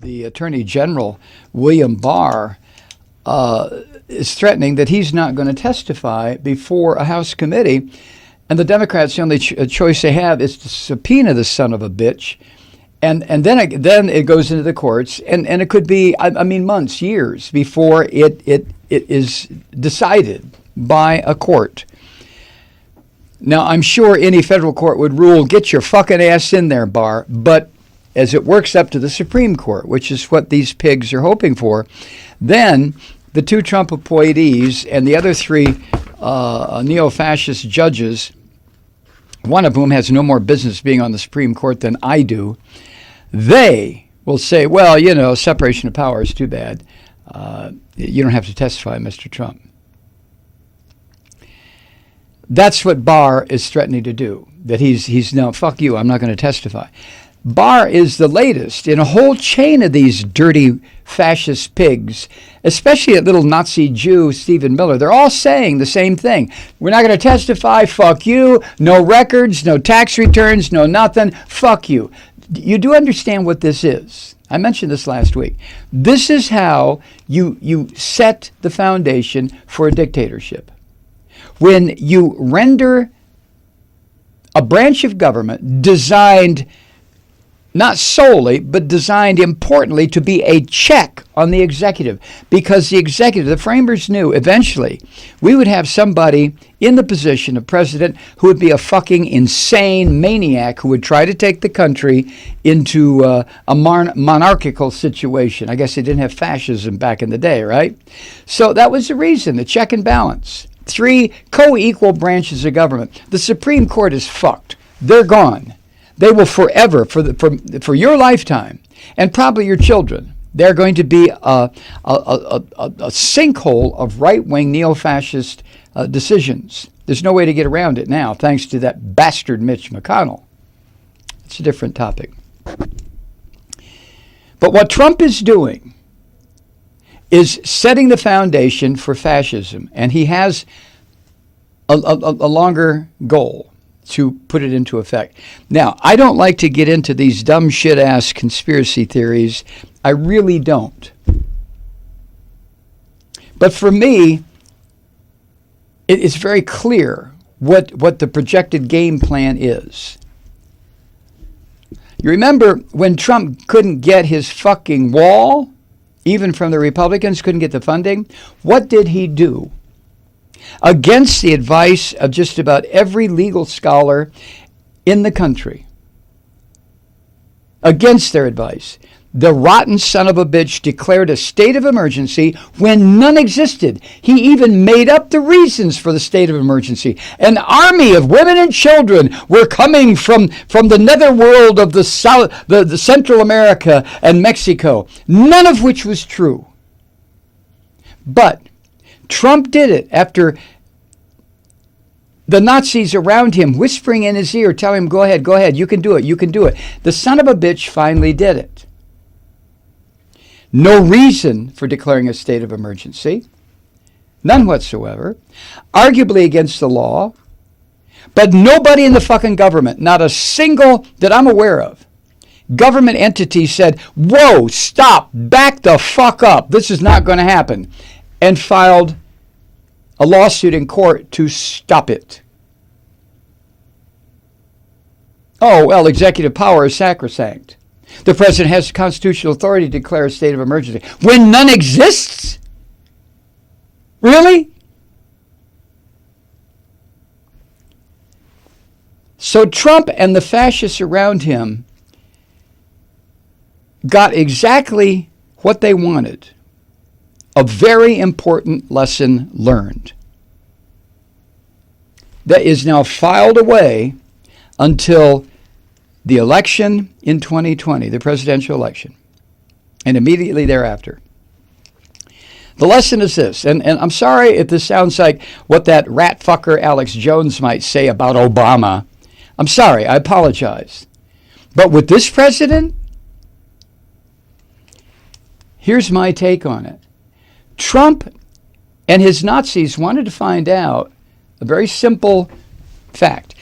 the Attorney General, William Barr, is threatening that he's not going to testify before a House committee. And the Democrats, the only choice they have is to subpoena the son of a bitch. And then it goes into the courts. And it could be, I mean, months, years before it is decided by a court. Now, I'm sure any federal court would rule, get your fucking ass in there, Barr. But as it works up to the Supreme Court, which is what these pigs are hoping for, then the two Trump appointees and the other three neo-fascist judges, one of whom has no more business being on the Supreme Court than I do, they will say, well, you know, separation of power is too bad. You don't have to testify, Mr. Trump. That's what Barr is threatening to do, that he's no, fuck you, I'm not going to testify. Barr is the latest in a whole chain of these dirty fascist pigs, especially that little Nazi Jew, Stephen Miller. They're all saying the same thing. We're not going to testify, fuck you, no records, no tax returns, no nothing, fuck you. You do understand what this is. I mentioned this last week. This is how you set the foundation for a dictatorship. When you render a branch of government designed not solely, but designed importantly to be a check on the executive. Because the executive, the framers knew eventually we would have somebody in the position of president who would be a fucking insane maniac who would try to take the country into a monarchical situation. I guess they didn't have fascism back in the day, right? So that was the reason, the check and balance. Three co-equal branches of government. The Supreme Court is fucked. They're gone. They will forever, for your lifetime, and probably your children, they're going to be a sinkhole of right-wing neo-fascist decisions. There's no way to get around it now, thanks to that bastard Mitch McConnell. It's a different topic. But what Trump is doing is setting the foundation for fascism, and he has a longer goal to put it into effect. Now, I don't like to get into these dumb shit-ass conspiracy theories. I really don't. But for me, it's very clear what the projected game plan is. You remember when Trump couldn't get his fucking wall, even from the Republicans, couldn't get the funding? What did he do? Against the advice of just about every legal scholar in the country, against their advice, the rotten son of a bitch declared a state of emergency when none existed. He even made up the reasons for the state of emergency. An army of women and children were coming from the netherworld of the South, the Central America and Mexico, none of which was true. But Trump did it after the Nazis around him whispering in his ear, telling him, go ahead, you can do it, you can do it. The son of a bitch finally did it. No reason for declaring a state of emergency, none whatsoever, arguably against the law, but nobody in the fucking government, not a single that I'm aware of, government entity said, whoa, stop, back the fuck up, this is not going to happen, and filed a lawsuit in court to stop it. Oh, well, executive power is sacrosanct. The president has constitutional authority to declare a state of emergency when none exists? Really? So Trump and the fascists around him got exactly what they wanted. A very important lesson learned that is now filed away until the election in 2020, the presidential election, and immediately thereafter. The lesson is this, and I'm sorry if this sounds like what that rat fucker Alex Jones might say about Obama. I'm sorry, I apologize. But with this president, here's my take on it. Trump and his Nazis wanted to find out a very simple fact.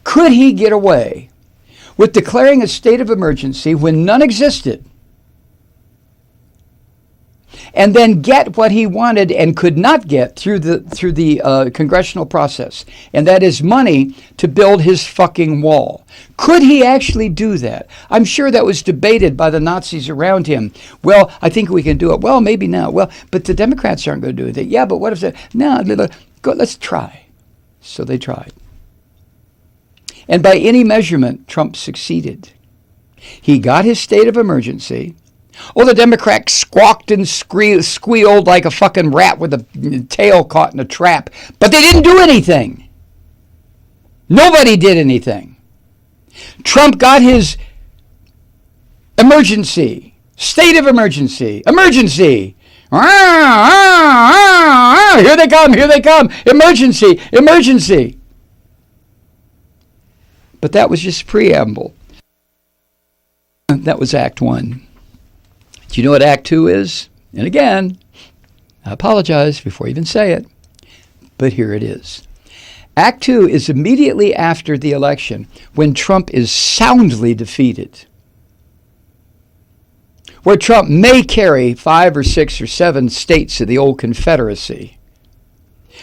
Could he get away with declaring a state of emergency when none existed? and then get what he wanted and could not get through the congressional process, and that is money to build his fucking wall. Could he actually do that? I'm sure that was debated by the Nazis around him. Well, I think we can do it. Well, maybe not. Well, but the Democrats aren't going to do it. Yeah, but what if they... No, let's try. So they tried. And by any measurement, Trump succeeded. He got his state of emergency. Oh, the Democrats squawked and squealed like a fucking rat with a tail caught in a trap. But they didn't do anything. Nobody did anything. Trump got his emergency, state of emergency, emergency. Here they come, here they come. Emergency, emergency. But that was just preamble. That was Act 1. Do you know what Act 2 is? And again, I apologize before I even say it, but here it is. Act 2 is immediately after the election, when Trump is soundly defeated, where Trump may carry 5 or 6 or 7 states of the old Confederacy.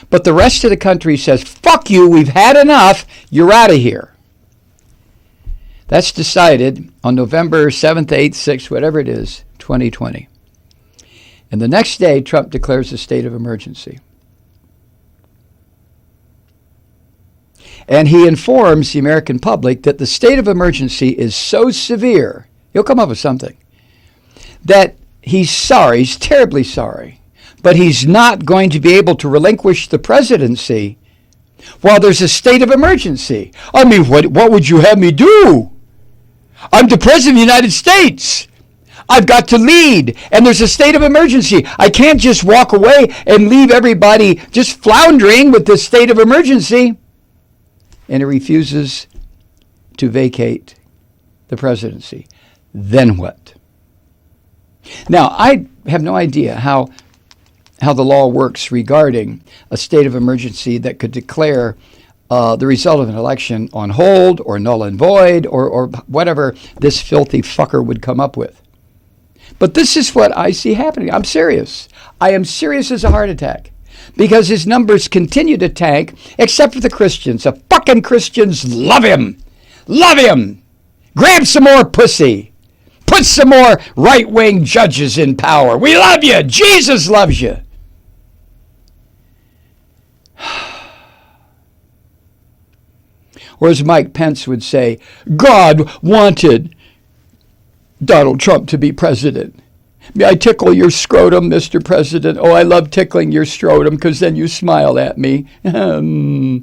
But the rest of the country says, fuck you, we've had enough, you're out of here. That's decided on November 7th, 8th, 6th, whatever it is, 2020. And the next day, Trump declares a state of emergency. And he informs the American public that the state of emergency is so severe, he'll come up with something, that he's sorry, he's terribly sorry, but he's not going to be able to relinquish the presidency while there's a state of emergency. I mean, what would you have me do? I'm the president of the United States. I've got to lead, and there's a state of emergency. I can't just walk away and leave everybody just floundering with this state of emergency. And he refuses to vacate the presidency. Then what? Now, I have no idea how the law works regarding a state of emergency that could declare the result of an election on hold or null and void or whatever this filthy fucker would come up with. But this is what I see happening. I'm serious. I am serious as a heart attack. Because his numbers continue to tank, except for the Christians. The fucking Christians love him. Love him. Grab some more pussy. Put some more right-wing judges in power. We love you. Jesus loves you. Or as Mike Pence would say, God wanted Donald Trump to be president. May I tickle your scrotum, Mr. President? Oh, I love tickling your scrotum because then you smile at me. Do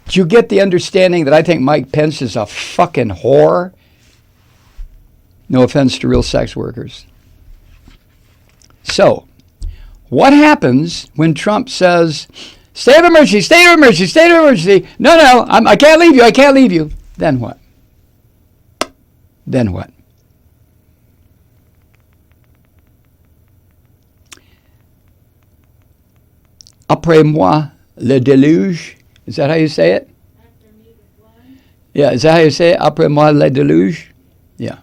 you get the understanding that I think Mike Pence is a fucking whore? No offense to real sex workers. So, what happens when Trump says, state of emergency, state of emergency, state of emergency. No, I can't leave you, I can't leave you. Then what? Then what? Après-moi le déluge. Is that how you say it? Yeah, is that how you say it? Après-moi le déluge? Yeah.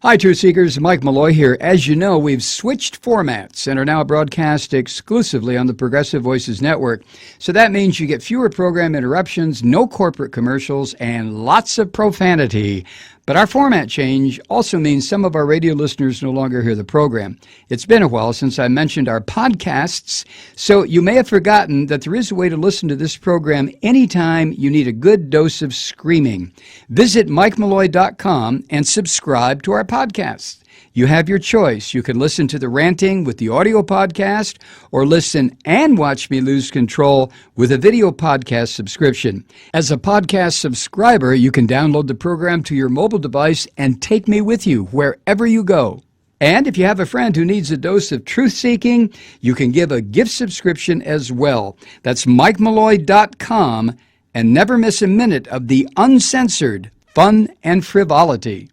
Hi, Truth Seekers. Mike Malloy here. As you know, we've switched formats and are now broadcast exclusively on the Progressive Voices Network. So that means you get fewer program interruptions, no corporate commercials, and lots of profanity. But our format change also means some of our radio listeners no longer hear the program. It's been a while since I mentioned our podcasts, so you may have forgotten that there is a way to listen to this program anytime you need a good dose of screaming. Visit MikeMalloy.com and subscribe to our podcasts. You have your choice. You can listen to the ranting with the audio podcast or listen and watch me lose control with a video podcast subscription. As a podcast subscriber, you can download the program to your mobile device and take me with you wherever you go. And if you have a friend who needs a dose of truth-seeking, you can give a gift subscription as well. That's MikeMalloy.com, and never miss a minute of the uncensored fun and frivolity.